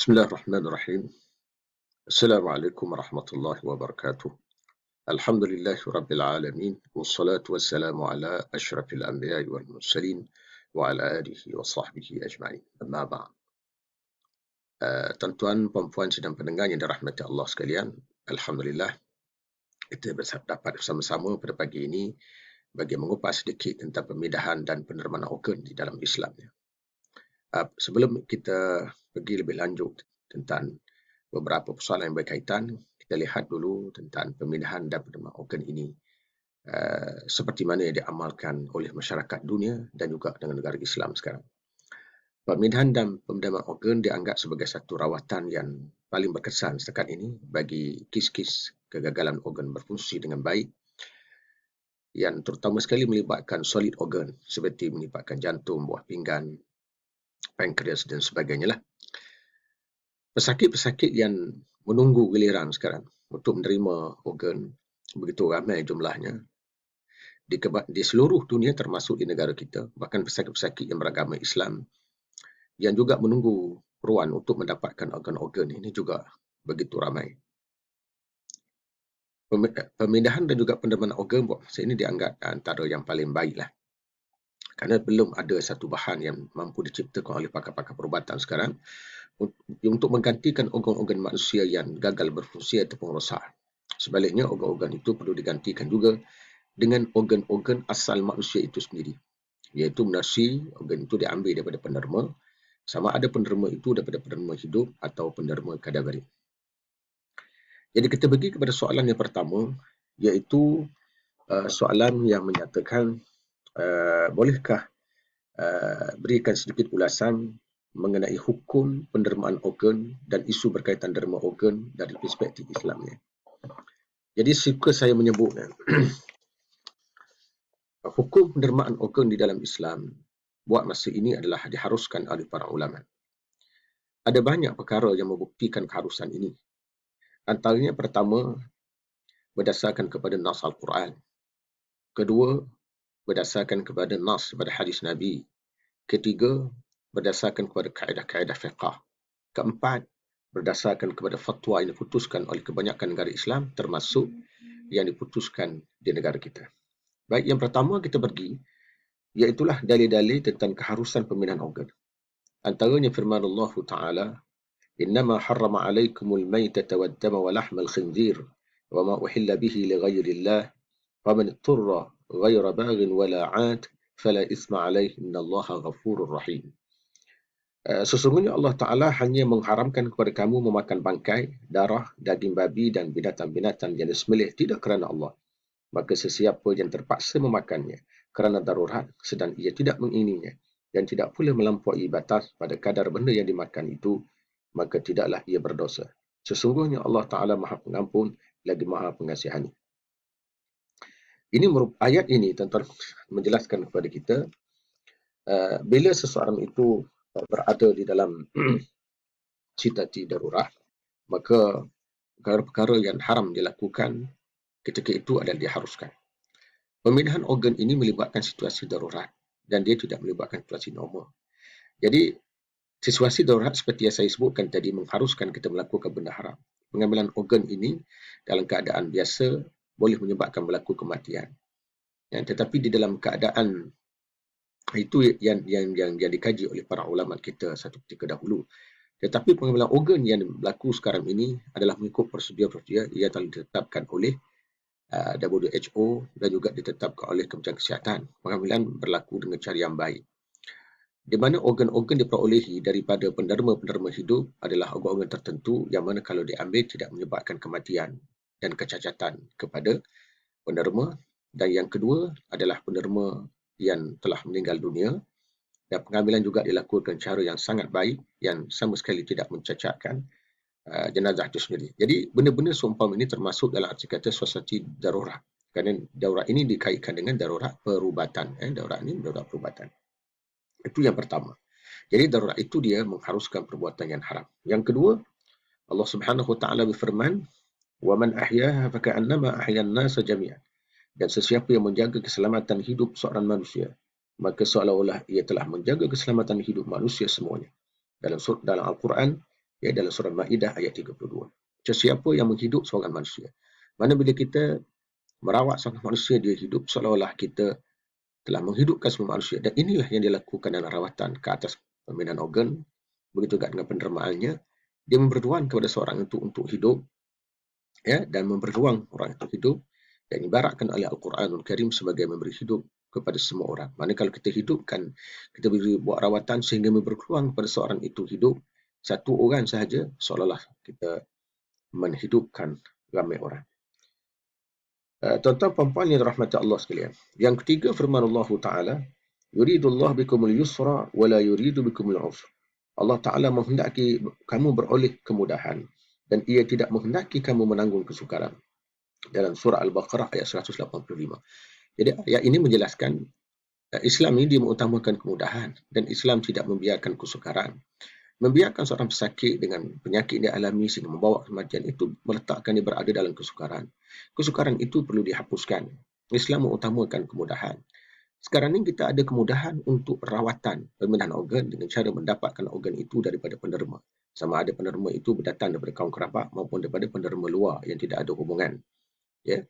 Bismillahirrahmanirrahim. Assalamualaikum warahmatullahi wabarakatuh. Alhamdulillah rabbil alamin. Wassalatu wassalamu ala asyrafil anbiya'i wal mursalin wa ala alihi wa sahbihi ajma'in. Amma ba'd. Tuan-tuan, puan-puan sidang pendengar yang dirahmati Allah sekalian, alhamdulillah kita dapat bersama-sama pada pagi ini bagi mengupas sedikit tentang pemindahan dan penerimaan organ di dalam Islam. Sebelum kita pergi lebih lanjut tentang beberapa persoalan yang berkaitan, kita lihat dulu tentang pemindahan dan penerimaan organ ini seperti mana yang diamalkan oleh masyarakat dunia dan juga dengan negara Islam sekarang. Pemindahan dan penerimaan organ dianggap sebagai satu rawatan yang paling berkesan setakat ini bagi kes-kes kegagalan organ berfungsi dengan baik, yang terutama sekali melibatkan solid organ seperti melibatkan jantung, buah pinggan, pankreas dan sebagainya lah. Pesakit-pesakit yang menunggu giliran sekarang untuk menerima organ begitu ramai jumlahnya di seluruh dunia termasuk di negara kita. Bahkan pesakit-pesakit yang beragama Islam yang juga menunggu peluang untuk mendapatkan organ-organ ini juga begitu ramai. Pemindahan dan juga penerimaan organ buat masa ini dianggap antara yang paling baiklah. Kerana belum ada satu bahan yang mampu diciptakan oleh pakar-pakar perubatan sekarang untuk menggantikan organ-organ manusia yang gagal berfungsi ataupun rosak. Sebaliknya, organ-organ itu perlu digantikan juga dengan organ-organ asal manusia itu sendiri, iaitu menerusi organ itu diambil daripada penerima, sama ada penerima itu daripada penerima hidup atau penerima kadaverik. Jadi kita pergi kepada soalan yang pertama, iaitu soalan yang menyatakan bolehkah berikan sedikit ulasan mengenai hukum penerimaan organ dan isu berkaitan derma organ dari perspektif Islamnya. Jadi suka saya menyebutkan hukum penerimaan organ di dalam Islam buat masa ini adalah diharuskan oleh para ulama. Ada banyak perkara yang membuktikan keharusan ini. Antaranya pertama, berdasarkan kepada nas Al-Quran. Kedua, berdasarkan kepada nas pada hadis Nabi. Ketiga, berdasarkan kepada kaedah-kaedah fiqah. Keempat, berdasarkan kepada fatwa yang diputuskan oleh kebanyakan negara Islam, termasuk yang diputuskan di negara kita. Baik, yang pertama kita pergi, iaitulah dalil-dalil tentang keharusan pemindahan organ. Antaranya firman Allah Ta'ala, "Innama harrama alaikumul maytata wad dama wa lahmal khinzir wa ma uhilla bihi li ghairillah wa man itturra ghaira baghin wala 'ad fala isma alaihi innallaha ghafurur rahim." Sesungguhnya Allah Ta'ala hanya mengharamkan kepada kamu memakan bangkai, darah, daging babi dan binatang-binatang yang disembelih tidak kerana Allah. Maka sesiapa yang terpaksa memakannya kerana darurat sedang ia tidak menginginnya dan tidak pula melampaui batas pada kadar benda yang dimakan itu, maka tidaklah ia berdosa. Sesungguhnya Allah Ta'ala Maha Pengampun lagi Maha Pengasihani. Ayat ini tentang menjelaskan kepada kita bila seseorang itu berada di dalam situasi darurat, maka perkara-perkara yang haram dilakukan ketika itu adalah diharuskan. Pemindahan organ ini melibatkan situasi darurat dan dia tidak melibatkan situasi normal. Jadi, situasi darurat seperti yang saya sebutkan tadi mengharuskan kita melakukan benda haram. Pengambilan organ ini dalam keadaan biasa boleh menyebabkan berlaku kematian. Tetapi di dalam keadaan itu yang dikaji oleh para ulama kita satu ketika dahulu. Tetapi pengambilan organ yang berlaku sekarang ini adalah mengikut prosedur-prosedur yang telah ditetapkan oleh WHO dan juga ditetapkan oleh Kementerian Kesihatan. Pengambilan berlaku dengan cara yang baik, di mana organ-organ diperolehi daripada penerima-penerima hidup adalah organ-organ tertentu yang mana kalau diambil tidak menyebabkan kematian dan kecacatan kepada penerima. Dan yang kedua adalah penerima yang telah meninggal dunia, dan pengambilan juga dilakukan cara yang sangat baik yang sama sekali tidak mencacatkan jenazah itu sendiri. Jadi benda-benda seumpama ini termasuk dalam arti kata suasana darurat. Kerana darurat ini dikaitkan dengan darurat perubatan. Darurat ini darurat perubatan. Itu yang pertama. Jadi darurat itu dia mengharuskan perbuatan yang haram. Yang kedua, Allah Subhanahu Wa Taala berfirman, "Wa man ahyaha faka'annama ahyan nasa jami'an." Dan sesiapa yang menjaga keselamatan hidup seorang manusia, maka seolah-olah ia telah menjaga keselamatan hidup manusia semuanya. Dalam Al-Quran, ya, dalam surah Maidah ayat 32. Sesiapa yang menghidup seorang manusia. Mana bila kita merawat seorang manusia, dia hidup, seolah-olah kita telah menghidupkan semua manusia. Dan inilah yang dilakukan dalam rawatan ke atas pembinaan organ. Begitu juga dengan pendermaannya. Dia memberi ruang kepada seorang itu untuk hidup, ya, dan memberi ruang orang itu hidup, dan ibaratkan oleh Al-Quranul Karim sebagai memberi hidup kepada semua orang. Mana kalau kita hidupkan, kita buat rawatan sehingga memberi ruang kepada seorang itu hidup, satu orang sahaja, seolah-olah kita menghidupkan ramai orang. Tuan-tuan perempuan yang dirahmati Allah sekalian. Yang ketiga, firman Allah Ta'ala, yuridullah bikumul yusra wa la yuridu bikumul usra. Allah Ta'ala menghendaki kamu beroleh kemudahan dan ia tidak menghendaki kamu menanggung kesukaran. Dalam surah Al-Baqarah ayat 185. Jadi ayat ini menjelaskan Islam ini mengutamakan kemudahan dan Islam tidak membiarkan kesukaran. Membiarkan seorang pesakit dengan penyakit dia alami sehingga membawa kematian itu meletakkan dia berada dalam kesukaran. Kesukaran itu perlu dihapuskan. Islam mengutamakan kemudahan. Sekarang ini kita ada kemudahan untuk rawatan pemindahan organ dengan cara mendapatkan organ itu daripada penerima. Sama ada penerima itu berdatang daripada kaum kerabat maupun daripada penerima luar yang tidak ada hubungan. Ya.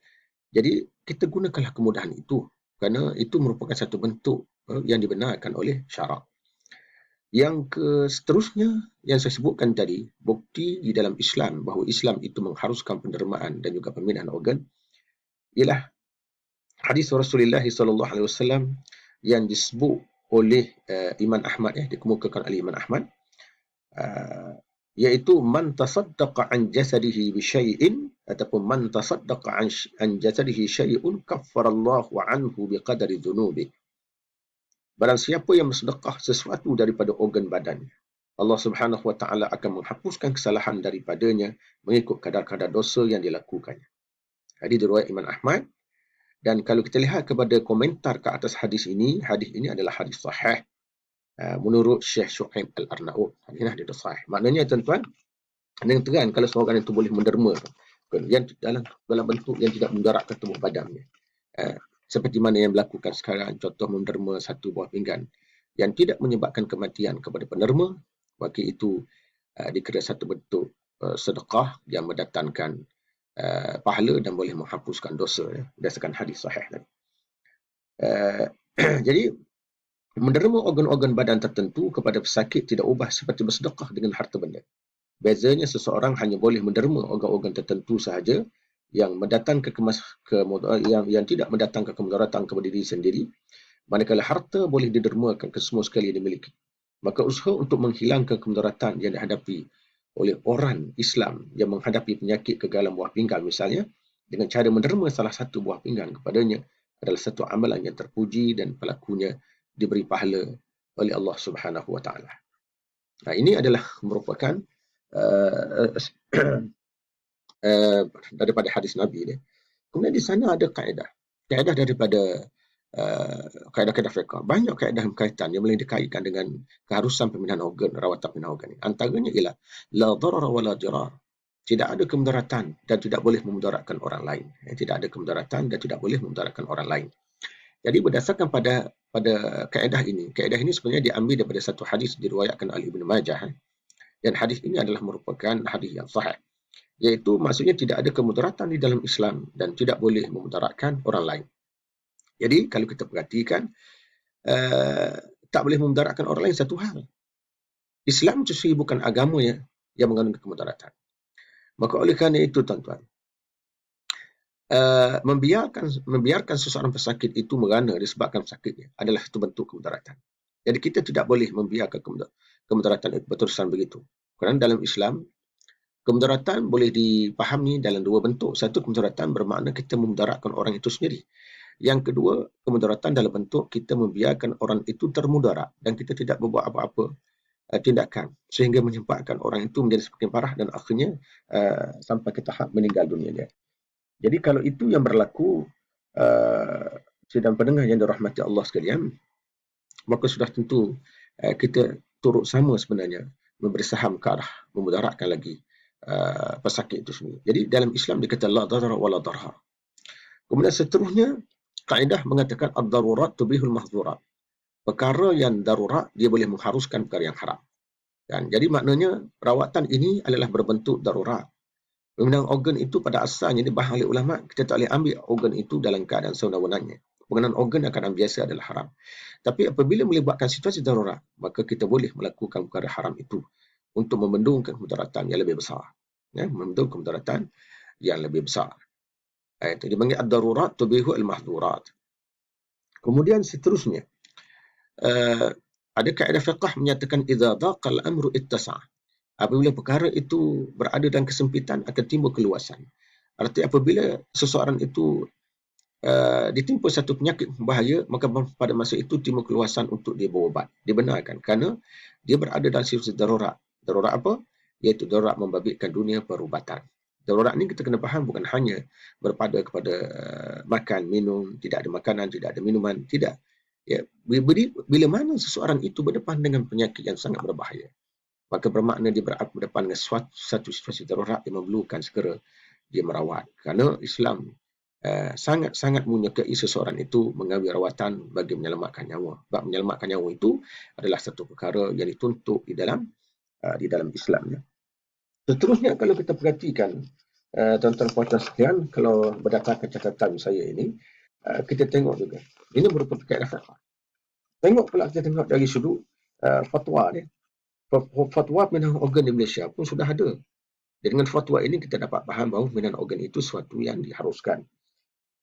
Jadi kita gunakanlah kemudahan itu kerana itu merupakan satu bentuk yang dibenarkan oleh syarak. Yang seterusnya yang saya sebutkan tadi, bukti di dalam Islam bahawa Islam itu mengharuskan pendermaan dan juga pemindahan organ, ialah hadis Rasulullah SAW yang disebut oleh Imam Ahmad, dikemukakan oleh Imam Ahmad, iaitu man tasaddaqa an jasadihi bi syai'in ataupun man tasaddaqa an jasadihi syai'un kaffarallahu anhu biqadari dhunubi. Barang siapa yang bersedekah sesuatu daripada organ badannya, Allah Subhanahu wa taala akan menghapuskan kesalahan daripadanya mengikut kadar-kadar dosa yang dilakukannya. Hadis riwayat Imam Ahmad. Dan kalau kita lihat kepada komentar ke atas hadis ini adalah hadis sahih menurut Syekh Syuaib Al-Arnaud. Hadis dia sahih. Maknanya tuan-tuan, dengan terang kalau seorang itu boleh menderma yang dalam bentuk yang tidak mendaratkan tubuh badannya. Seperti mana yang dilakukan sekarang, contoh menderma satu buah pinggan yang tidak menyebabkan kematian kepada penerma, maka itu dikira satu bentuk sedekah yang mendatangkan pahala dan boleh menghapuskan dosa, berdasarkan hadis sahih tadi. Jadi menderma organ-organ badan tertentu kepada pesakit tidak ubah seperti bersedekah dengan harta benda. Bezanya seseorang hanya boleh menderma organ-organ tertentu sahaja yang mendatangkan yang tidak mendatangkan kemudaratan kepada diri sendiri, manakala harta boleh didermakan ke semua sekali yang dimiliki. Maka usaha untuk menghilangkan kemudaratan yang dihadapi oleh orang Islam yang menghadapi penyakit kegalan buah pinggang misalnya, dengan cara menderma salah satu buah pinggang kepadanya adalah satu amalan yang terpuji dan pelakunya diberi pahala oleh Allah Subhanahu wa taala. Nah, ini adalah merupakan daripada hadis Nabi ni. Kemudian di sana ada kaedah daripada kaedah-kaedah fiqh. Banyak kaedah berkaitan yang boleh dikaitkan dengan keharusan pemindahan organ, rawatan pemindahan organ ini. Antaranya ialah la darara wa la dirar. Tidak ada kemudaratan dan tidak boleh memudaratkan orang lain. Tidak ada kemudaratan dan tidak boleh memudaratkan orang lain. Jadi berdasarkan pada kaedah ini sebenarnya diambil daripada satu hadis diriwayatkan oleh Ibnu Majah. Dan hadis ini adalah merupakan hadis yang sahih. Iaitu maksudnya tidak ada kemudaratan di dalam Islam dan tidak boleh memudaratkan orang lain. Jadi kalau kita perhatikan, tak boleh memudaratkan orang lain satu hal. Islam itu bukan agama yang mengandung kemudaratan. Maka oleh kerana itu tuan-tuan, membiarkan seseorang pesakit itu merana disebabkan sakitnya adalah satu bentuk kemudaratan. Jadi kita tidak boleh membiarkan kemudaratan itu berterusan begitu. Kerana dalam Islam, kemudaratan boleh dipahami dalam dua bentuk. Satu, kemudaratan bermakna kita memudaratkan orang itu sendiri. Yang kedua, kemudaratan dalam bentuk kita membiarkan orang itu termudarat dan kita tidak berbuat apa-apa tindakan sehingga menyebabkan orang itu menjadi semakin parah dan akhirnya sampai ke tahap meninggal dunia. Jadi kalau itu yang berlaku, sidang pendengar yang dirahmati Allah sekalian, maka sudah tentu kita turut sama sebenarnya memberi saham ke arah memudaratkan lagi pesakit itu sendiri. Jadi dalam Islam dikata la darara wa la darhar. Kemudian seterusnya kaedah mengatakan ad-darurat tubihul mahzurat. Perkara yang darurat dia boleh mengharuskan perkara yang haram. Kan? Jadi maknanya rawatan ini adalah berbentuk darurat. Penggunaan organ itu pada asalnya dibahas oleh ulama, kita tak boleh ambil organ itu dalam keadaan sewenang-wenangnya. Penggunaan organ dalam keadaan biasa adalah haram. Tapi apabila melibatkan situasi darurat, maka kita boleh melakukan perkara haram itu untuk membendungkan kemudaratan yang lebih besar. Ya, membendung kemudaratan yang lebih besar. Itu dipanggil ad-darurat tubihu al-mahdurat. Kemudian seterusnya, ada kaedah fiqh menyatakan idza daqa al-amru ittasa'. Apabila perkara itu berada dalam kesempitan akan timbul keluasan. Artinya apabila seseorang itu ditimpa satu penyakit bahaya, maka pada masa itu timbul keluasan untuk dia berubat. Dibenarkan kerana dia berada dalam situasi darurat. Darurat apa? Iaitu darurat membabitkan dunia perubatan. Darurat ni kita kena faham bukan hanya berpada kepada makan, minum, tidak ada makanan, tidak ada minuman, tidak. Ya, bila mana seseorang itu berdepan dengan penyakit yang sangat berbahaya, maka bermakna dia berdepan dengan satu situasi darurat yang memerlukan segera dia merawat. Kerana Islam sangat-sangat menyukai seseorang itu mengambil rawatan bagi menyelamatkan nyawa. Sebab menyelamatkan nyawa itu adalah satu perkara yang dituntut di dalam Islam. Seterusnya, kalau kita perhatikan tuan-tuan puan-puan sekalian, kalau berdasarkan catatan saya ini, kita tengok juga. Ini merupakan kaedah fiqh. Tengok pula, kita tengok dari sudut fatwa ni. Fatwa pembinaan organ di Malaysia pun sudah ada. Dengan fatwa ini kita dapat faham bahawa pembinaan organ itu sesuatu yang diharuskan.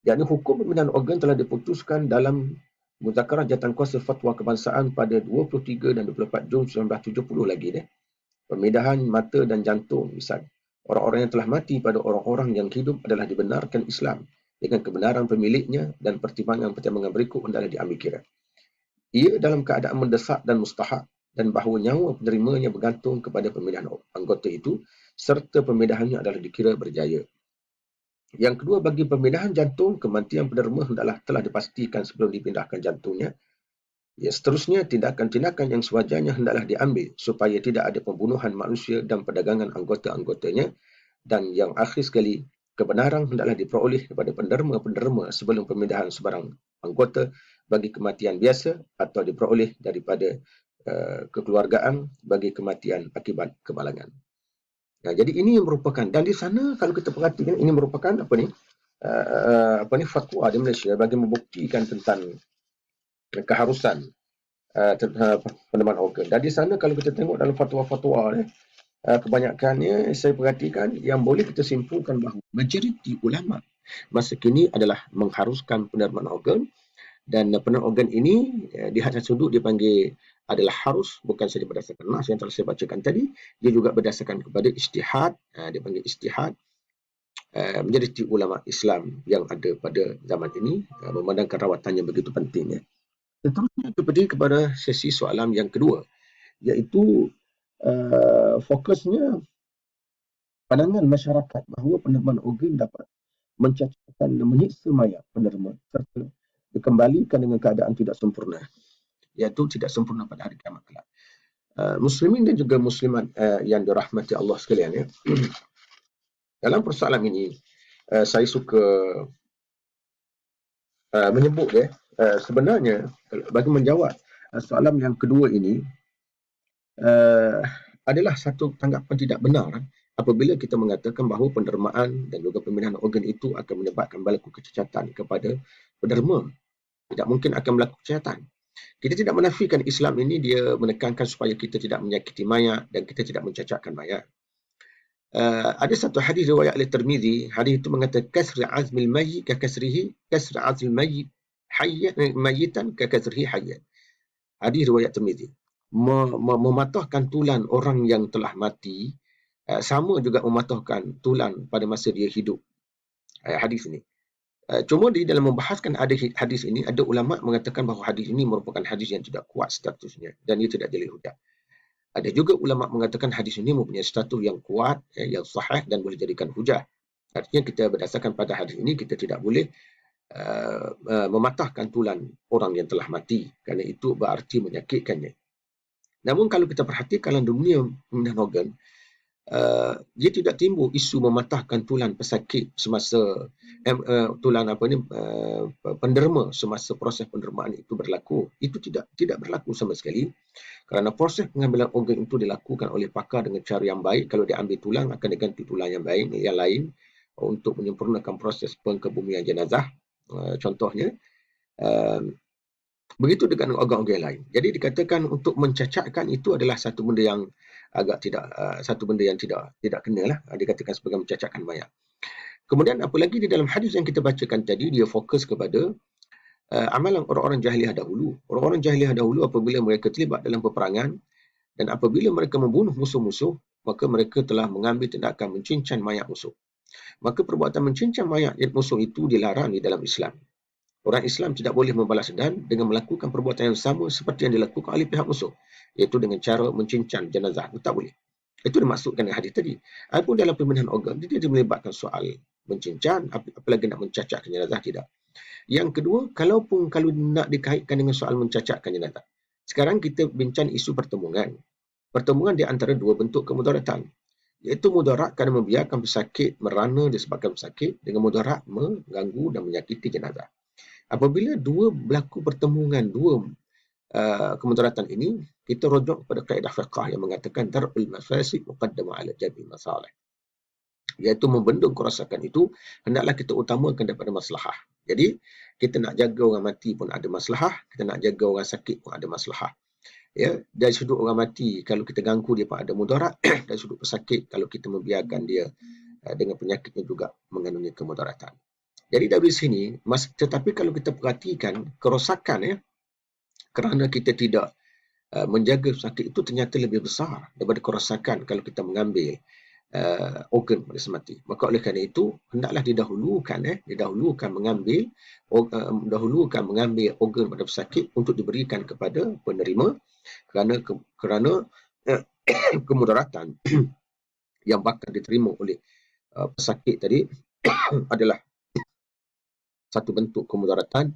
Jadi hukum pembinaan organ telah diputuskan dalam Muzakarah Jawatankuasa Fatwa Kebangsaan pada 23 dan 24 Jun 1970 lagi ni. Pemindahan mata dan jantung, misal. Orang-orang yang telah mati pada orang-orang yang hidup adalah dibenarkan Islam dengan kebenaran pemiliknya dan pertimbangan-pertimbangan berikut hendaklah diambil kira. Ia dalam keadaan mendesak dan mustahak, dan bahawa nyawa penerimanya bergantung kepada pemindahan anggota itu, serta pemindahannya adalah dikira berjaya. Yang kedua, bagi pemindahan jantung, kematian penerima hendaklah telah dipastikan sebelum dipindahkan jantungnya. Ya, seterusnya, tindakan-tindakan yang sewajarnya hendaklah diambil supaya tidak ada pembunuhan manusia dan perdagangan anggota-anggotanya. Dan yang akhir sekali, kebenaran hendaklah diperoleh kepada penderma-penderma sebelum pemindahan sebarang anggota bagi kematian biasa atau diperoleh daripada kekeluargaan bagi kematian akibat kemalangan. Nah, jadi ini yang merupakan, dan di sana kalau kita perhatikan, ini merupakan fatwa di Malaysia bagi membuktikan tentang keharusan penerimaan organ. Dan di sana kalau kita tengok dalam fatwa-fatwa ni, kebanyakannya saya perhatikan yang boleh kita simpulkan bahawa majoriti ulama masa kini adalah mengharuskan penerimaan organ, dan penerimaan organ ini di atas sudut dipanggil adalah harus, bukan saja berdasarkan nas yang telah saya bacakan tadi, dia juga berdasarkan kepada ijtihad, dipanggil ijtihad majoriti ulama Islam yang ada pada zaman ini, memandangkan rawatan yang begitu pentingnya. Seterusnya kepada sesi soalan yang kedua, iaitu fokusnya pandangan masyarakat bahawa penerimaan organ dapat mencacatkan dan menyiksa mayat penerima serta dikembalikan dengan keadaan tidak sempurna, iaitu tidak sempurna pada hari kiamat kelak. Muslimin dan juga muslimat yang dirahmati Allah sekalian, ya. Dalam persoalan ini, saya suka menyebut sebenarnya bagi menjawab soalan yang kedua ini, adalah satu tanggapan tidak benar apabila kita mengatakan bahawa penerimaan dan juga pemindahan organ itu akan menyebabkan berlaku kecacatan kepada penderma. Tidak mungkin akan berlaku kecacatan. Kita tidak menafikan Islam ini dia menekankan supaya kita tidak menyakiti mayat dan kita tidak mencacatkan mayat. Ada satu hadis riwayat oleh Tirmizi, hadis itu mengatakan kasri azmil mayyit ka kasrihi kasri azmil mayyit hayyan mayyitan ka kasrihi hayyan. Hadis riwayat Tirmizi. Mematahkan tulang orang yang telah mati sama juga mematahkan tulang pada masa dia hidup. Hadis ini. Cuma di dalam membahaskan hadis ini, ada ulama mengatakan bahawa hadis ini merupakan hadis yang tidak kuat statusnya dan ia tidak jadi hujah. Ada juga ulama mengatakan hadis ini mempunyai status yang kuat, yang sahih dan boleh jadikan hujah. Artinya kita berdasarkan pada hadis ini, kita tidak boleh mematahkan tulang orang yang telah mati kerana itu berarti menyakitkannya. Namun kalau kita perhatikan dalam dunia pemindahan organ, dia tidak timbul isu mematahkan tulang pesakit semasa penderma semasa proses pendermaan itu berlaku. Itu tidak berlaku sama sekali, kerana proses pengambilan organ itu dilakukan oleh pakar dengan cara yang baik. Kalau dia ambil tulang, akan diganti tulang yang baik, yang lain, untuk menyempurnakan proses pengkebumian jenazah. Contohnya, begitu dengan organ-organ lain. Jadi dikatakan untuk mencacatkan itu adalah satu benda yang tidak kena lah, dikatakan sebagai mencacatkan mayat. Kemudian apalagi di dalam hadis yang kita bacakan tadi, dia fokus kepada amalan orang-orang jahiliah dahulu. Orang-orang jahiliah dahulu apabila mereka terlibat dalam peperangan dan apabila mereka membunuh musuh-musuh, maka mereka telah mengambil tindakan mencincang mayat musuh. Maka perbuatan mencincang mayat musuh itu dilarang di dalam Islam. Orang Islam tidak boleh membalas dendam dengan melakukan perbuatan yang sama seperti yang dilakukan oleh pihak musuh, iaitu dengan cara mencincang jenazah. Itu tak boleh. Itu dimaksudkan dengan hadis tadi. Adapun dalam pemilihan organ, dia tidak melibatkan soal mencincang, apalagi nak mencacatkan jenazah, tidak. Yang kedua, kalau nak dikaitkan dengan soal mencacatkan jenazah. Sekarang kita bincang isu pertemuan. Pertemuan di antara dua bentuk kemudaratan, iaitu mudarat kerana membiarkan pesakit merana disebabkan pesakit, dengan mudarat mengganggu dan menyakiti jenazah. Apabila berlaku pertemuan dua kemudaratan ini, kita rujuk pada kaedah fiqh yang mengatakan dar'ul mafasid muqaddam 'ala jalbil masalih, iaitu membendung kerosakan itu hendaklah kita utamakan daripada maslahah. Jadi kita nak jaga orang mati pun ada maslahah, kita nak jaga orang sakit pun ada maslahah. Ya, dari sudut orang mati, kalau kita ganggu dia pun ada mudarat. Dari sudut pesakit, kalau kita membiarkan dia dengan penyakitnya juga mengandungi kemudaratan. Jadi dari sini, tetapi kalau kita perhatikan kerosakan, kerana kita tidak menjaga pesakit itu ternyata lebih besar daripada kerosakan kalau kita mengambil organ pada semati. Maka oleh kerana itu, hendaklah didahulukan mengambil organ pada pesakit untuk diberikan kepada penerima, kerana kemudaratan yang bakal diterima oleh pesakit tadi adalah satu bentuk kemudaratan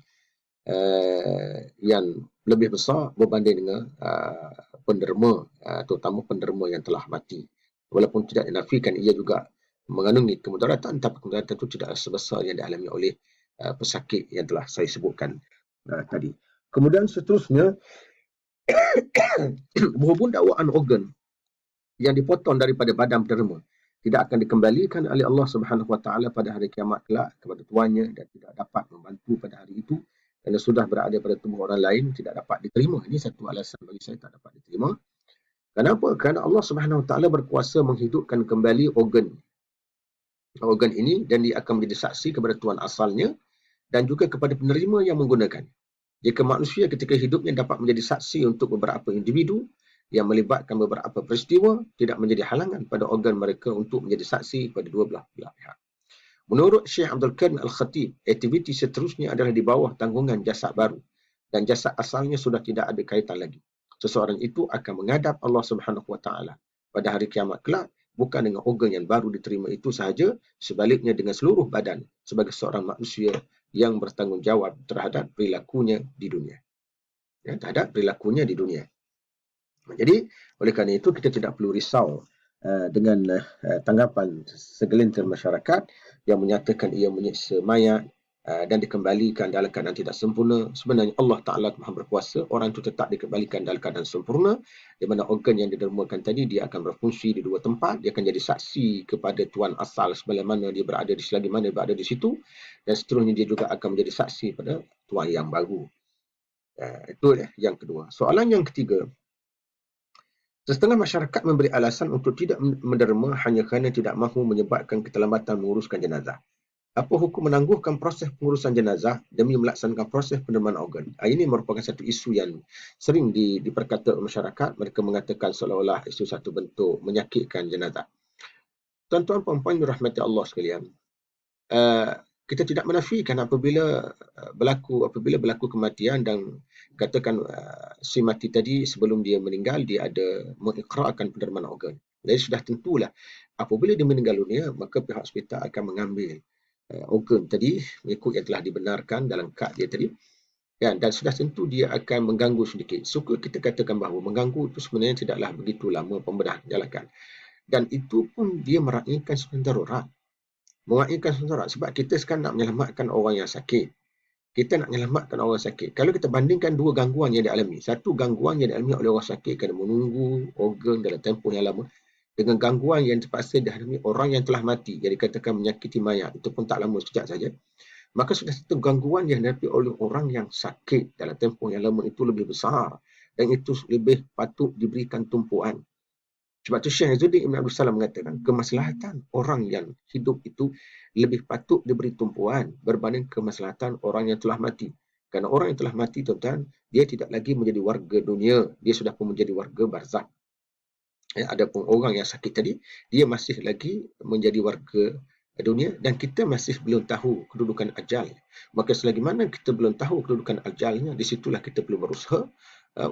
yang lebih besar berbanding dengan penderma, terutama penderma yang telah mati. Walaupun tidak dinafikan ia juga mengandungi kemudaratan, tapi kemudaratan itu tidak sebesar yang dialami oleh pesakit yang telah saya sebutkan tadi. Kemudian seterusnya, berhubung dakwaan organ yang dipotong daripada badan penderma tidak akan dikembalikan oleh Allah Subhanahu Wa Taala pada hari kiamat kelak kepada tuannya dan tidak dapat membantu pada hari itu, kerana sudah berada pada tubuh orang lain, tidak dapat diterima. Ini satu alasan bagi saya tak dapat diterima. Kenapa? Kerana Allah Subhanahu Wa Taala berkuasa menghidupkan kembali organ ini, dan dia akan menjadi saksi kepada tuan asalnya dan juga kepada penerima yang menggunakan. Jika manusia ketika hidupnya dapat menjadi saksi untuk beberapa individu yang melibatkan beberapa peristiwa, tidak menjadi halangan pada organ mereka untuk menjadi saksi pada dua belah pihak. Menurut Syekh Abdul Karim Al-Khatib, aktiviti seterusnya adalah di bawah tanggungan jasad baru, dan jasad asalnya sudah tidak ada kaitan lagi. Seseorang itu akan menghadap Allah Subhanahu Wa Taala pada hari kiamat kelak, bukan dengan organ yang baru diterima itu sahaja, sebaliknya dengan seluruh badan sebagai seorang manusia yang bertanggungjawab terhadap perilakunya di dunia. Jadi, oleh kerana itu kita tidak perlu risau dengan tanggapan segelintir masyarakat yang menyatakan ia menyiksa mayat dan dikembalikan dalam keadaan tidak sempurna. Sebenarnya Allah Ta'ala Maha berkuasa, orang itu tetap dikembalikan dalam keadaan sempurna, di mana organ yang didermakan tadi dia akan berfungsi di dua tempat, dia akan jadi saksi kepada tuan asal selagi mana dia berada di situ, dan seterusnya dia juga akan menjadi saksi pada tuan yang baru. Itu yang kedua. Soalan yang ketiga, setengah masyarakat memberi alasan untuk tidak menderma hanya kerana tidak mahu menyebabkan keterlambatan menguruskan jenazah. Apa hukum menangguhkan proses pengurusan jenazah demi melaksanakan proses pendermaan organ? Ini merupakan satu isu yang sering diperkata oleh masyarakat. Mereka mengatakan seolah-olah isu satu bentuk menyakitkan jenazah. Tuan-tuan puan-puan dirahmati Allah sekalian, kita tidak menafikan apabila berlaku kematian dan katakan si mati tadi sebelum dia meninggal dia ada mengikrarkan pendermaan organ. Jadi sudah tentulah apabila dia meninggal dunia, maka pihak hospital akan mengambil organ tadi mengikut yang telah dibenarkan dalam kad dia tadi, dan sudah tentu dia akan mengganggu sedikit. Suka kita katakan bahawa mengganggu itu sebenarnya tidaklah begitu lama pembedahan jalankan. Dan itu pun dia meraihkan sunnah darurat. Meraihkan sunnah darurat sebab kita sekarang nak menyelamatkan orang yang sakit. Kita nak menyelamatkan orang sakit. Kalau kita bandingkan dua gangguan yang dialami. Satu gangguan yang dialami oleh orang sakit kerana menunggu organ dalam tempoh yang lama. Dengan gangguan yang terpaksa dihadapi orang yang telah mati. Yang dikatakan menyakiti mayat. Itu pun tak lama, sekejap saja. Maka sudah satu gangguan yang dihadapi oleh orang yang sakit dalam tempoh yang lama itu lebih besar. Dan itu lebih patut diberikan tumpuan. Sebab tu Syekh Izzuddin Ibn Abdul Salam mengatakan kemaslahatan orang yang hidup itu lebih patut diberi tumpuan berbanding kemaslahatan orang yang telah mati. Kerana orang yang telah mati, tuan-tuan, dia tidak lagi menjadi warga dunia. Dia sudah pun menjadi warga barzakh. Adapun orang yang sakit tadi, dia masih lagi menjadi warga dunia dan kita masih belum tahu kedudukan ajal. Maka selagi mana kita belum tahu kedudukan ajalnya, di situlah kita perlu berusaha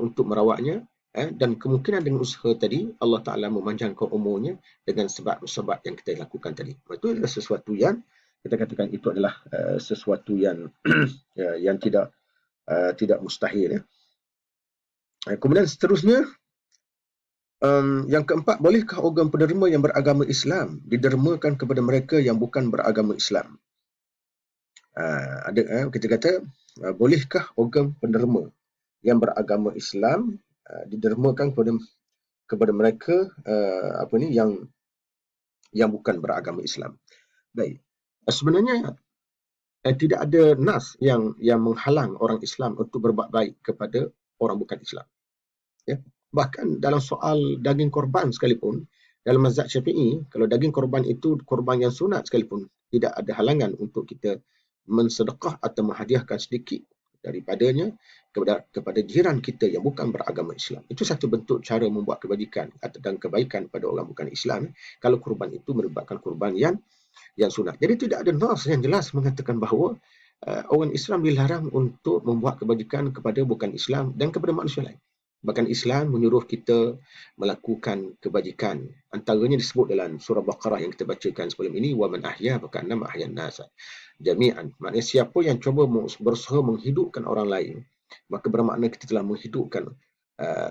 untuk merawatnya. Dan kemungkinan dengan usaha tadi, Allah Ta'ala memanjangkan umurnya dengan sebab-sebab yang kita lakukan tadi. Itu adalah sesuatu yang, kita katakan itu adalah sesuatu yang yang tidak mustahil. Kemudian seterusnya, yang keempat, bolehkah organ penderma yang beragama Islam didermakan kepada mereka yang bukan beragama Islam? Kita kata, bolehkah organ penderma yang beragama Islam didermakan kepada mereka yang bukan beragama Islam. Baik. Sebenarnya tidak ada nas yang menghalang orang Islam untuk berbuat baik kepada orang bukan Islam. Ya. Bahkan dalam soal daging korban sekalipun, dalam mazhab Syafi'i, kalau daging korban itu korban yang sunat sekalipun, tidak ada halangan untuk kita mensedekah atau menghadiahkan sedikit daripadanya kepada jiran kita yang bukan beragama Islam. Itu satu bentuk cara membuat kebajikan dan kebaikan pada orang bukan Islam kalau korban itu merupakan korban yang sunat. Jadi tidak ada nas yang jelas mengatakan bahawa orang Islam dilarang untuk membuat kebajikan kepada bukan Islam dan kepada manusia lain. Bahkan Islam menyuruh kita melakukan kebajikan. Antaranya disebut dalam surah Baqarah yang kita bacakan sebelum ini, wa man ahya fa ka'annama ahyan nas jami'an. Maknanya siapa yang cuba berusaha menghidupkan orang lain, maka bermakna kita telah menghidupkan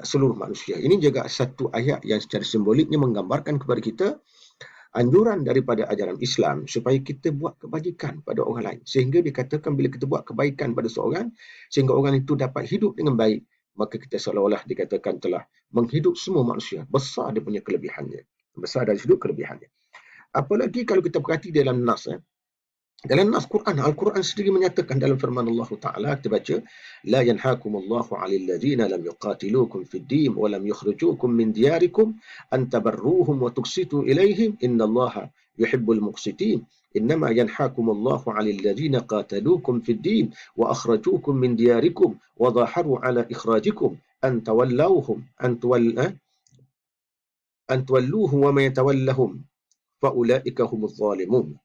seluruh manusia. Ini juga satu ayat yang secara simboliknya menggambarkan kepada kita anjuran daripada ajaran Islam supaya kita buat kebajikan pada orang lain. Sehingga dikatakan bila kita buat kebaikan pada seorang, sehingga orang itu dapat hidup dengan baik, maka kita seolah-olah dikatakan telah menghidup semua manusia. Besar dia punya kelebihannya. Besar dari sudut kelebihannya. Apalagi kalau kita perhati dalam nas. Dalam nas Quran, Al-Quran sendiri menyatakan dalam firman Allah Ta'ala, kita baca, La yanhakumullahu 'alal ladzina lam yuqatilukum fid din wa lam yukhrijukum min diyarikum an tabarruhum wa tuqsitu ilaihim innallaha yuhibbul muqsitin. Innama yanhakumullahu 'alal ladzina qataluukum fid din wa akhrajukum min diyarikum wa dhaharu 'ala ikhrajikum an tawallawhum an tawalluhum wa man yatawallahum fa ulaika humuz zalimun.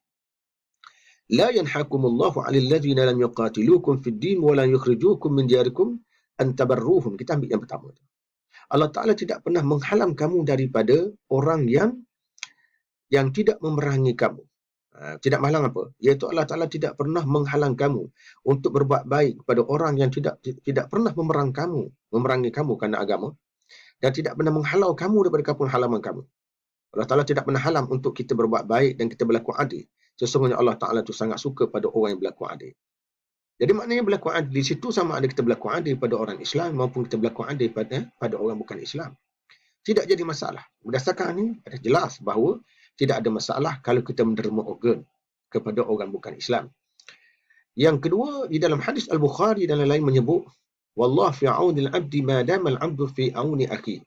La yanhakumullahu 'alal ladzina lam yuqatilukum fid din wa la yukhrijukum min diyarikum an tabarruhum. Kita ambil yang pertama. Allah Ta'ala tidak pernah menghalang kamu daripada orang yang tidak memerangi kamu. Tidak menghalang apa? Iaitu Allah Ta'ala tidak pernah menghalang kamu untuk berbuat baik kepada orang yang tidak pernah memerangi kamu kerana agama, dan tidak pernah menghalau kamu daripada kampung halaman kamu. Allah Ta'ala tidak pernah halang untuk kita berbuat baik dan kita berlaku adil. Sesungguhnya Allah Ta'ala itu sangat suka pada orang yang berlaku adil. Jadi maknanya berlaku adil di situ sama ada kita berlaku adil pada orang Islam maupun kita berlaku adil pada orang bukan Islam. Tidak jadi masalah. Berdasarkan ini, ada jelas bahawa tidak ada masalah kalau kita menderma organ kepada orang bukan Islam. Yang kedua, di dalam hadis Al-Bukhari dan lain-lain menyebut, Wallah fi aunil abdi ma dama al-abdu fi auni akhi.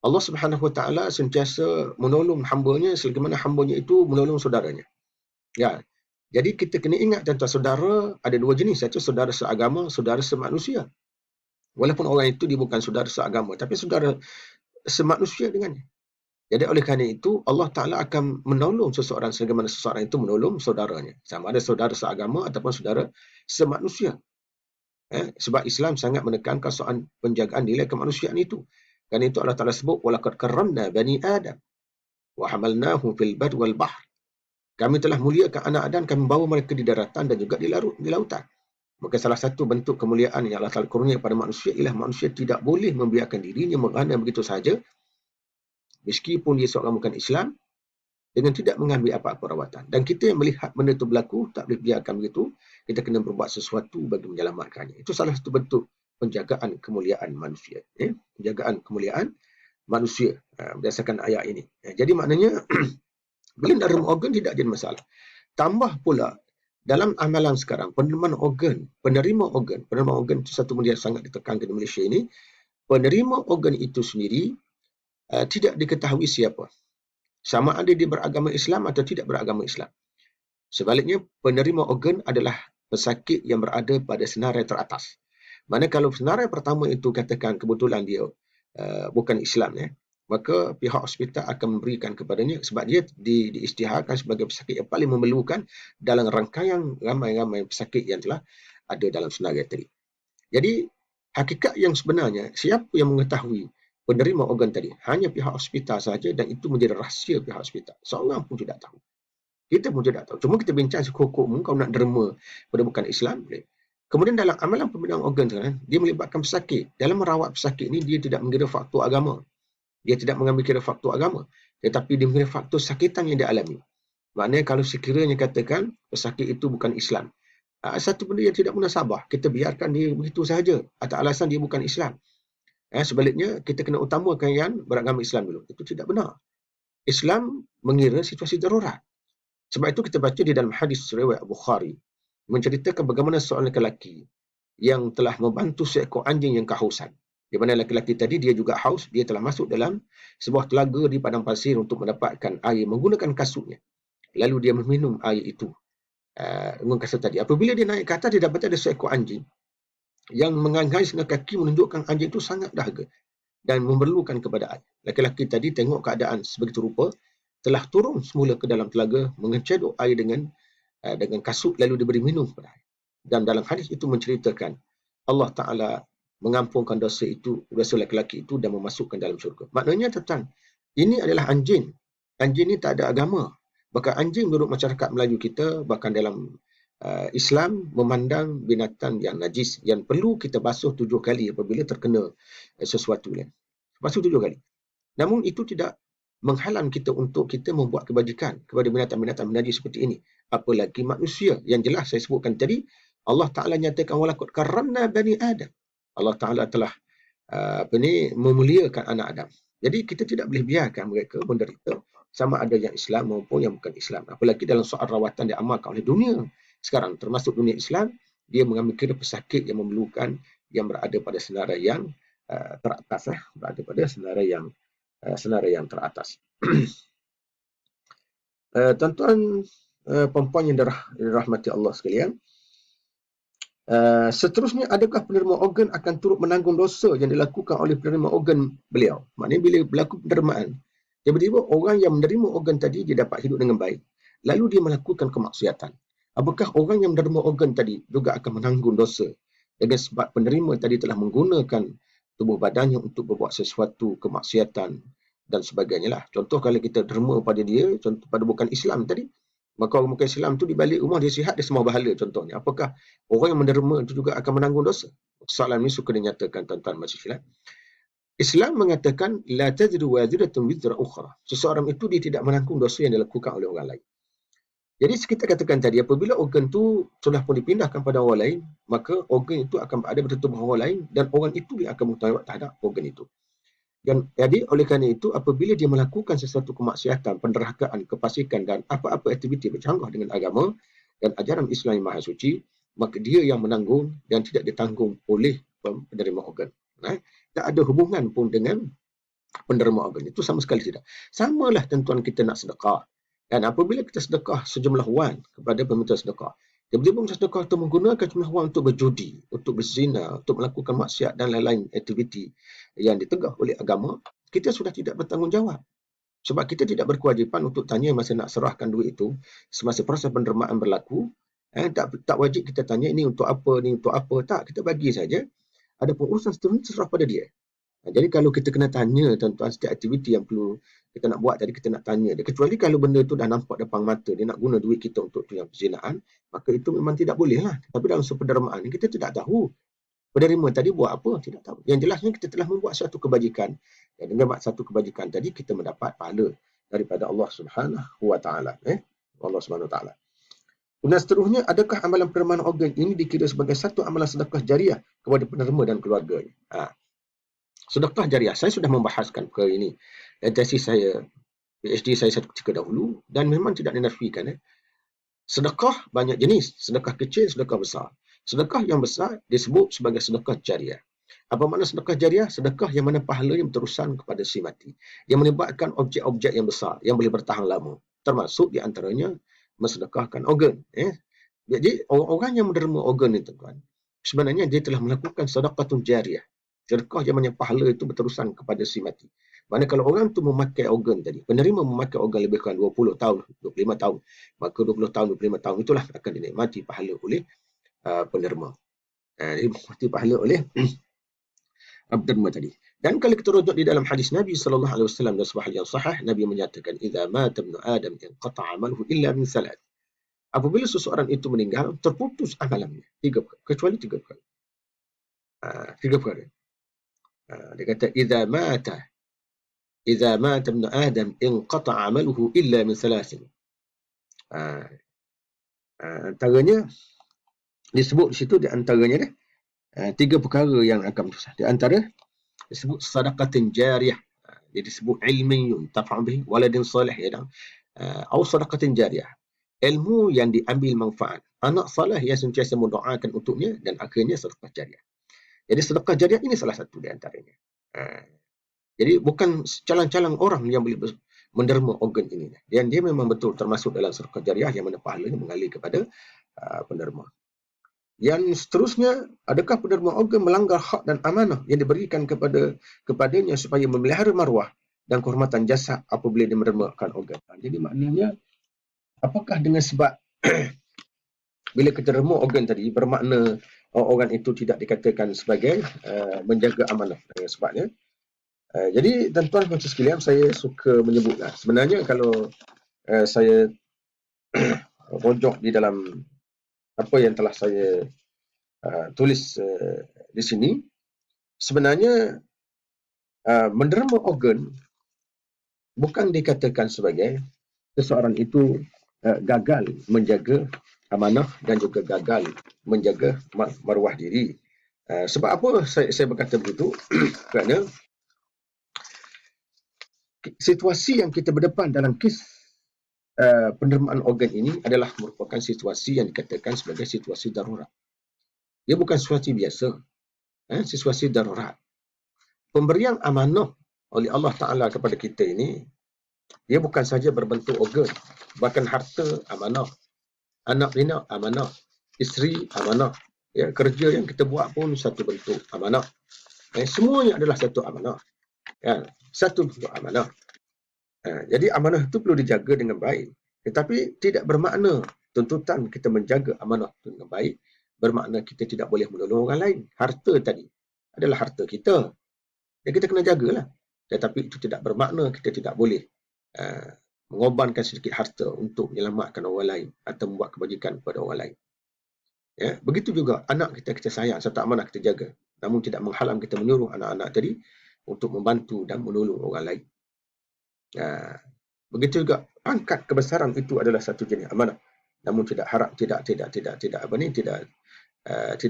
Allah Subhanahu Wa Ta'ala sentiasa menolong hambanya selagi mana hambanya itu menolong saudaranya. Ya. Jadi kita kena ingat tentang saudara ada dua jenis. Satu saudara seagama, saudara semanusia. Walaupun orang itu dia bukan saudara seagama, tapi saudara semanusia dengannya. Jadi oleh kerana itu Allah Ta'ala akan menolong seseorang selagi mana seseorang itu menolong saudaranya. Sama ada saudara seagama ataupun saudara semanusia. Sebab Islam sangat menekankan soal penjagaan nilai kemanusiaan itu. Kerana itu Allah Ta'ala sebut, وَلَقَدْ كَرَّمْنَا بَنِي آدَمَ وَحَمَلْنَاهُمْ فِي الْبَرِّ وَالْبَحْرِ. Kami telah muliakan anak Adam, kami bawa mereka di daratan dan juga di lautan. Maka salah satu bentuk kemuliaan yang Allah Ta'ala kurnia kepada manusia ialah manusia tidak boleh membiarkan dirinya merana begitu sahaja meskipun dia seorang bukan Islam, dengan tidak mengambil apa-apa rawatan. Dan kita yang melihat benda itu berlaku, tak boleh biarkan begitu. Kita kena berbuat sesuatu bagi menyelamatkannya. Itu salah satu bentuk penjagaan kemuliaan manusia. Penjagaan kemuliaan manusia berdasarkan ayat ini. Jadi maknanya, bila derma organ tidak jadi masalah. Tambah pula, dalam amalan sekarang, penerima organ itu satu benda yang sangat ditekankan di Malaysia ini. Penerima organ itu sendiri tidak diketahui siapa. Sama ada dia beragama Islam atau tidak beragama Islam. Sebaliknya, penerima organ adalah pesakit yang berada pada senarai teratas. Mana kalau senarai pertama itu katakan kebetulan dia bukan Islam, maka pihak hospital akan memberikan kepadanya sebab dia diisytiharkan sebagai pesakit yang paling memerlukan dalam rangkaian ramai-ramai pesakit yang telah ada dalam senarai tadi. Jadi, hakikat yang sebenarnya, siapa yang mengetahui penerima organ tadi? Hanya pihak hospital saja dan itu menjadi rahsia pihak hospital. Seorang pun tidak tahu. Kita pun tidak tahu. Cuma kita bincang hukum, kau nak derma pada bukan Islam, boleh. Kemudian dalam amalan pembinaan organ, dia melibatkan pesakit. Dalam merawat pesakit ini, dia tidak mengira faktor agama. Dia tidak mengambil kira faktor agama. Tetapi dia mengira faktor sakitan yang dia alami. Maknanya kalau sekiranya katakan pesakit itu bukan Islam, satu benda yang tidak munasabah, kita biarkan dia begitu sahaja atas alasan dia bukan Islam. Sebaliknya, kita kena utamakan yang beragama Islam dulu. Itu tidak benar. Islam mengira situasi darurat. Sebab itu kita baca di dalam hadis riwayat Bukhari, menceritakan bagaimana seorang lelaki yang telah membantu seekor anjing yang kehausan. Di mana lelaki tadi dia juga haus, dia telah masuk dalam sebuah telaga di padang pasir untuk mendapatkan air menggunakan kasutnya. Lalu dia meminum air itu dengan kasut tadi. Apabila dia naik ke atas, dia dapat ada seekor anjing yang mengangais dengan kaki menunjukkan anjing itu sangat dahaga dan memerlukan kepada air. Lelaki tadi tengok keadaan sebegitu rupa, telah turun semula ke dalam telaga, mengecedok air dengan kasut, lalu diberi minum kepada air. Dan dalam hadis itu menceritakan Allah Ta'ala mengampunkan dosa lelaki itu dan memasukkan dalam syurga. Maknanya tentang ini adalah anjing. Anjing ini tak ada agama. Bahkan anjing menurut masyarakat Melayu kita, bahkan dalam Islam memandang binatang yang najis, yang perlu kita basuh 7 kali apabila terkena sesuatu. Basuh 7 kali. Namun itu tidak menghalang kita untuk kita membuat kebajikan kepada binatang-binatang najis seperti ini. Apalagi manusia. Yang jelas saya sebutkan tadi, Allah Ta'ala nyatakan walaqad karramna bani Adam. Allah Ta'ala telah memuliakan anak Adam. Jadi kita tidak boleh biarkan mereka menderita sama ada yang Islam maupun yang bukan Islam. Apalagi dalam soal rawatan yang diamalkan oleh dunia sekarang, termasuk dunia Islam, dia mengambil kira pesakit yang memerlukan, yang berada pada senarai yang teratas, berada pada senarai yang teratas. Tuan-tuan, perempuan yang dirahmati Allah sekalian, seterusnya, adakah penerima organ akan turut menanggung dosa yang dilakukan oleh penerima organ beliau? Maknanya bila berlaku penerimaan, tiba-tiba orang yang menerima organ tadi dia dapat hidup dengan baik, lalu dia melakukan kemaksiatan. Apakah orang yang menerima organ tadi juga akan menanggung dosa dengan sebab penerima tadi telah menggunakan tubuh badannya untuk berbuat sesuatu kemaksiatan dan sebagainya lah. Contoh kalau kita derma pada dia, contoh pada bukan Islam tadi, maka orang bukan Islam tu di balik rumah dia sihat, dia semua bahala contohnya. Apakah orang yang menderma itu juga akan menanggung dosa? Soalan ini suka dinyatakan tuan-tuan mahasiswa. Islam mengatakan la taziru waziratun wizra ukhra. Seseorang itu dia tidak menanggung dosa yang dilakukan oleh orang lain. Jadi kita katakan tadi, apabila organ itu sudah pun dipindahkan pada orang lain, maka organ itu akan ada pada tubuh orang lain dan orang itu yang akan bertanggungjawab terhadap organ itu. Dan jadi oleh kerana itu, apabila dia melakukan sesuatu kemaksiatan, penderhakaan, kefasikan dan apa-apa aktiviti bercanggah dengan agama dan ajaran Islam yang maha suci, maka dia yang menanggung dan tidak ditanggung oleh penerima organ. Tak ada hubungan pun dengan penerima organ. Itu sama sekali tidak. Samalah tuan-tuan kita nak sedekah. Dan apabila kita sedekah sejumlah wang kepada peminta sedekah, tiba-tiba peminta sedekah itu menggunakan jumlah wang untuk berjudi, untuk berzina, untuk melakukan maksiat dan lain-lain aktiviti yang ditegah oleh agama, kita sudah tidak bertanggungjawab. Sebab kita tidak berkewajipan untuk tanya masa nak serahkan duit itu, semasa proses penerimaan berlaku, tak wajib kita tanya ini untuk apa, ni untuk apa. Tak, kita bagi saja. Ada pengurusan seterusnya terserah pada dia. Jadi kalau kita kena tanya tuan-tuan setiap aktiviti yang perlu kita nak buat tadi, kita nak tanya dia. Kecuali kalau benda itu dah nampak depan mata, dia nak guna duit kita untuk tu yang perzinaan, maka itu memang tidak boleh lah. Tapi dalam sempedermaan kita tidak tahu Penerima tadi buat apa? Tidak tahu. Yang jelasnya kita telah membuat satu kebajikan. Dan dengan satu kebajikan tadi kita mendapat pahala daripada Allah Subhanahu wa taala. Allah Subhanahu wa taala. Kemudian seterusnya, adakah amalan penerimaan organ ini dikira sebagai satu amalan sedekah jariah kepada penerima dan keluarganya? Sedekah jariah, saya sudah membahaskan perkara ini. Tesis saya, PhD saya satu ketika dahulu, dan memang tidak dinafikan. Sedekah banyak jenis, sedekah kecil, sedekah besar. Sedekah yang besar disebut sebagai sedekah jariah. Apa makna sedekah jariah? Sedekah yang mana pahalanya berterusan kepada si mati, yang melibatkan objek-objek yang besar, yang boleh bertahan lama. Termasuk di antaranya mensedekahkan organ. Jadi orang-orang yang menerima organ itu, tuan, sebenarnya dia telah melakukan sedekatun jariah. Sedekah yang mana pahala itu berterusan kepada si mati. Mana kalau orang tu memakai organ tadi, penerima memakai organ lebih kurang 20 tahun, 25 tahun, maka 20 tahun, 25 tahun itulah akan dinikmati pahala oleh penerima. Dinikmati pahala oleh penerima tadi. Dan kalau kita rujuk di dalam hadis Nabi sallallahu alaihi wasallam dan sebuah yang sahih, Nabi menyatakan, "Idza mata ibnu Adam inqata'a amaluhu illa min salat." Apabila seseorang itu meninggal, terputus amalannya. Kecuali tiga perkara. Tiga perkara. Dia kata, "Idza mata ibnu Adam inqata'a amaluhu illa min salasin." Antaranya disebut di situ, di antaranya tiga perkara yang akan berdosa. Di antara disebut sadaqatin jariyah, dia disebut ilmiyun tafa'u bihi waladin salih atau sadaqatin jariyah, ilmu yang diambil manfaat, anak salih yang sentiasa mendoakan untuknya, dan akhirnya sedekah jariah. Jadi sedekah jariah ini salah satu di antaranya. Jadi bukan calang-calang orang yang boleh menderma organ ini, dan dia memang betul termasuk dalam sedekah jariah yang mana pahalanya mengalir kepada penerima. Yang seterusnya, adakah penerima organ melanggar hak dan amanah yang diberikan kepadanya supaya memelihara maruah dan kehormatan jasad apabila dia menermakan organ? Jadi maknanya, apakah dengan sebab bila kita derma organ tadi, bermakna organ itu tidak dikatakan sebagai menjaga amanah dengan sebabnya? Jadi tuan-tuan dan sekalian, saya suka menyebutlah, sebenarnya kalau saya rujuk di dalam apa yang telah saya tulis di sini, sebenarnya menderma organ bukan dikatakan sebagai seseorang itu gagal menjaga amanah dan juga gagal menjaga maruah diri. Sebab apa saya berkata begitu? Kerana situasi yang kita berdepan dalam kes penerimaan organ ini adalah merupakan situasi yang dikatakan sebagai situasi darurat. Dia bukan situasi biasa, situasi darurat. Pemberian amanah oleh Allah Ta'ala kepada kita ini, dia bukan saja berbentuk organ, bahkan harta amanah, anak bina amanah, isteri amanah, kerja yang kita buat pun satu bentuk amanah. Semuanya adalah satu amanah. Satu bentuk amanah. Jadi amanah itu perlu dijaga dengan baik. Tetapi tidak bermakna tuntutan kita menjaga amanah itu dengan baik bermakna kita tidak boleh menolong orang lain. Harta tadi adalah harta kita. Dan kita kena jagalah. Tetapi itu tidak bermakna kita tidak boleh mengorbankan sedikit harta untuk menyelamatkan orang lain atau membuat kebajikan kepada orang lain. Begitu juga anak kita sayang, serta amanah kita jaga. Namun tidak menghalang kita menyuruh anak-anak tadi untuk membantu dan menolong orang lain. Begitu juga pangkat kebesaran itu adalah satu jenis amanah. Namun tidak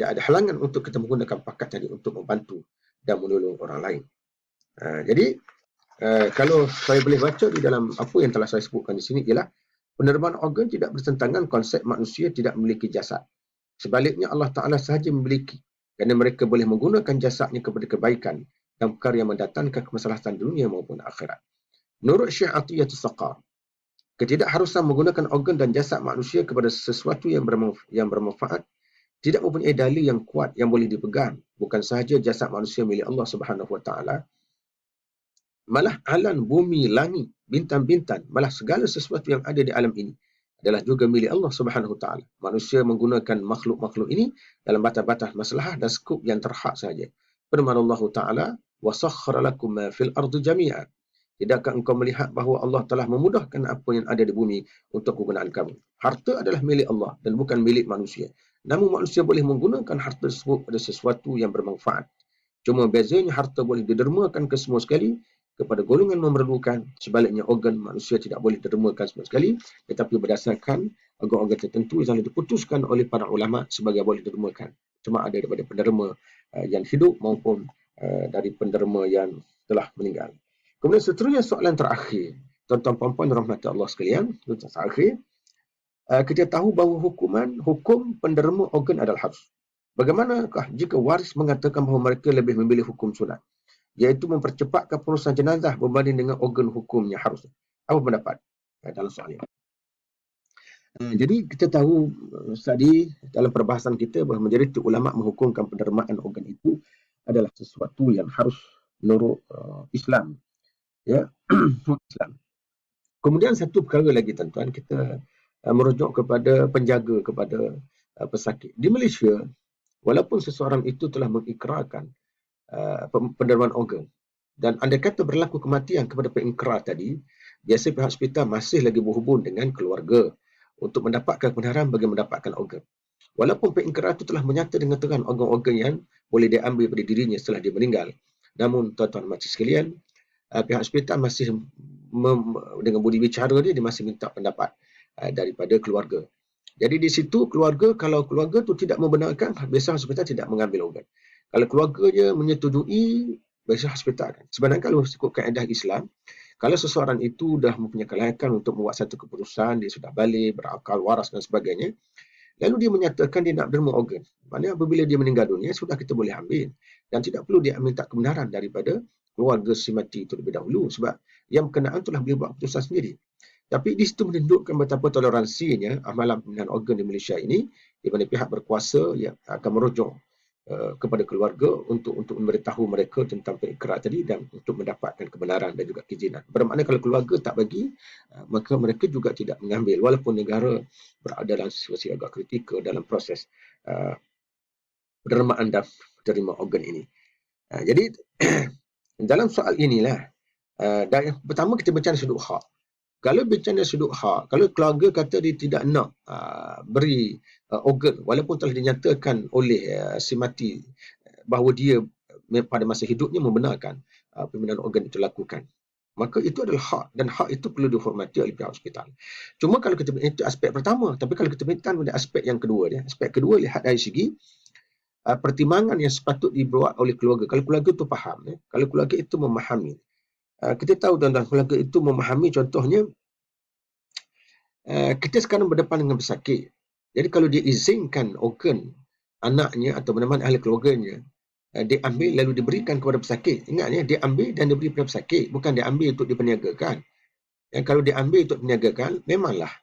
ada halangan untuk kita menggunakan pangkat tadi untuk membantu dan menolong orang lain. Jadi kalau saya boleh baca di dalam apa yang telah saya sebutkan di sini ialah penerimaan organ tidak bertentangan konsep manusia tidak memiliki jasad. Sebaliknya Allah Ta'ala sahaja memiliki, kerana mereka boleh menggunakan jasadnya kepada kebaikan dan perkara yang mendatangkan kemaslahatan dunia maupun akhirat. Menurut Syekh Athiyatus Saqar, ketidakharusan menggunakan organ dan jasad manusia kepada sesuatu yang bermanfaat tidak mempunyai dalil yang kuat yang boleh dipegang. Bukan sahaja jasad manusia milik Allah Subhanahu Wa Taala, malah alam, bumi, langit, bintang-bintang, malah segala sesuatu yang ada di alam ini adalah juga milik Allah Subhanahu Wa Taala. Manusia menggunakan makhluk-makhluk ini dalam batas-batas maslahah dan skop yang terhad sahaja. Firman Allah Ta'ala, وَسَخَّرَ لَكُمْ مَا فِي الْأَرْضِ جَمِيعًا. Tidakkah engkau melihat bahawa Allah telah memudahkan apa yang ada di bumi untuk kegunaan kamu? Harta adalah milik Allah dan bukan milik manusia. Namun manusia boleh menggunakan harta tersebut pada sesuatu yang bermanfaat. Cuma bezanya harta boleh didermakan ke semua sekali kepada golongan memerlukan. Sebaliknya organ manusia tidak boleh didermakan semua sekali, tetapi berdasarkan organ-organ tertentu yang diputuskan oleh para ulama sebagai boleh didermakan. Cuma ada daripada penderma yang hidup maupun dari penderma yang telah meninggal. Kemudian seterusnya soalan terakhir. Tuan-tuan puan-puan rahmati Allah sekalian, soalan terakhir. Kita tahu bahawa hukum penderma organ adalah harus. Bagaimanakah jika waris mengatakan bahawa mereka lebih memilih hukum sunat, iaitu mempercepatkan pengurusan jenazah berbanding dengan organ hukumnya harus? Apa pendapat dalam soal ini? Jadi kita tahu tadi dalam perbahasan kita bahawa majoriti ulama menghukumkan pendermaan organ itu adalah sesuatu yang harus menurut Islam. Ya, Islam. Kemudian satu perkara lagi tuan-tuan, kita merujuk kepada penjaga kepada pesakit. Di Malaysia, walaupun seseorang itu telah mengikrarkan pendermaan organ dan andai kata berlaku kematian kepada pengikrar tadi, biasa pihak hospital masih lagi berhubung dengan keluarga untuk mendapatkan kebenaran bagi mendapatkan organ. Walaupun pengikrar itu telah menyata dengan terang organ-organ yang boleh diambil pada dirinya setelah dia meninggal. Namun tuan-tuan majlis sekalian, pihak hospital masih dengan budi bicara dia masih minta pendapat daripada keluarga. Jadi di situ keluarga, kalau keluarga tu tidak membenarkan, biasa hospital tidak mengambil organ. Kalau keluarga dia menyetujui, biasa hospital kan. Sebenarnya kalau ikut kaedah Islam, kalau seseorang itu dah mempunyai kelayakan untuk membuat satu keputusan, dia sudah balik, berakal, waras dan sebagainya, lalu dia menyatakan dia nak derma organ. Maknanya apabila dia meninggal dunia, sudah kita boleh ambil. Dan tidak perlu dia minta kebenaran daripada keluarga si mati itu lebih dahulu. Sebab yang berkenaan telah boleh buat keputusan sendiri. Tapi di situ menunjukkan betapa toleransinya amalan pembinaan organ di Malaysia ini, di mana pihak berkuasa yang akan merujuk kepada keluarga untuk memberitahu mereka tentang pengikrar tadi dan untuk mendapatkan kebenaran dan juga keizinan. Bermakna kalau keluarga tak bagi, maka mereka juga tidak mengambil walaupun negara berada dalam situasi agak kritikal dalam proses penerimaan dan menerima organ ini. Jadi dalam soal inilah, yang pertama kita bincang sudut hak. Kalau bincang dari sudut hak, kalau keluarga kata dia tidak nak beri organ, walaupun telah dinyatakan oleh si mati bahawa dia pada masa hidupnya membenarkan pembinaan organ itu lakukan, maka itu adalah hak dan hak itu perlu dihormati oleh pihak hospital. Cuma kalau kita itu aspek pertama, tapi kalau kita bincang pada aspek yang kedua, aspek kedua lihat dari segi pertimbangan yang sepatut dibuat oleh keluarga. Kalau keluarga itu faham, kalau keluarga itu memahami. Kita tahu tuan-tuan, keluarga itu memahami, contohnya kita sekarang berdepan dengan pesakit. Jadi kalau dia izinkan organ anaknya atau mana-mana ahli keluarganya, dia ambil lalu diberikan kepada pesakit. Ingatnya, dia ambil dan diberi kepada pesakit, bukan dia ambil untuk diperniagakan. Dan kalau dia ambil untuk diperniagakan, memanglah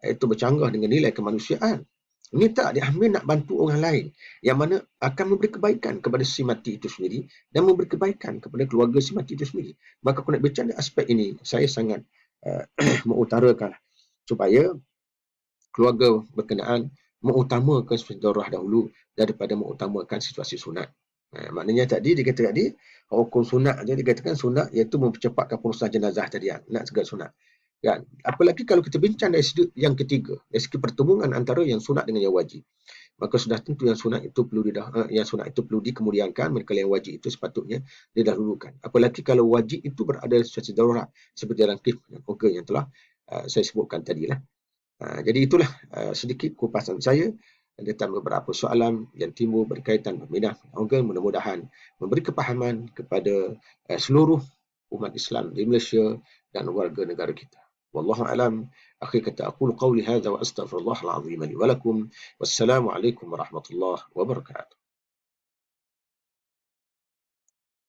itu bercanggah dengan nilai kemanusiaan. Ini tak diambil nak bantu orang lain yang mana akan memberi kebaikan kepada si mati itu sendiri dan memberi kebaikan kepada keluarga si mati itu sendiri. Maka kalau nak bincang aspek ini, saya sangat mengutarakan supaya keluarga berkenaan mengutamakan situasi darurat dahulu daripada mengutamakan situasi sunat. Maknanya tadi dikata tadi, hukum sunat dia dikatakan sunat iaitu mempercepatkan pengurusan jenazah tadi, nak segala sunat. Kan? Apalagi kalau kita bincang dari segi yang ketiga, dari segi pertemuan antara yang sunat dengan yang wajib, maka sudah tentu yang sunat itu perlu dikemudiankan, manakala yang wajib itu sepatutnya didahulukan. Apalagi kalau wajib itu berada dalam situasi darurat seperti dalam kes organ yang telah saya sebutkan tadilah. Jadi itulah sedikit kupasan saya tentang beberapa soalan yang timbul berkaitan pembinaan organ. Mudah-mudahan memberi kepahaman kepada seluruh umat Islam di Malaysia dan warga negara kita. Wallahu a'lam. Akhir kata aqulu qawli hadza wa astaghfirullahal azim li wa lakum. Wassalamu alaikum warahmatullahi wabarakatuh.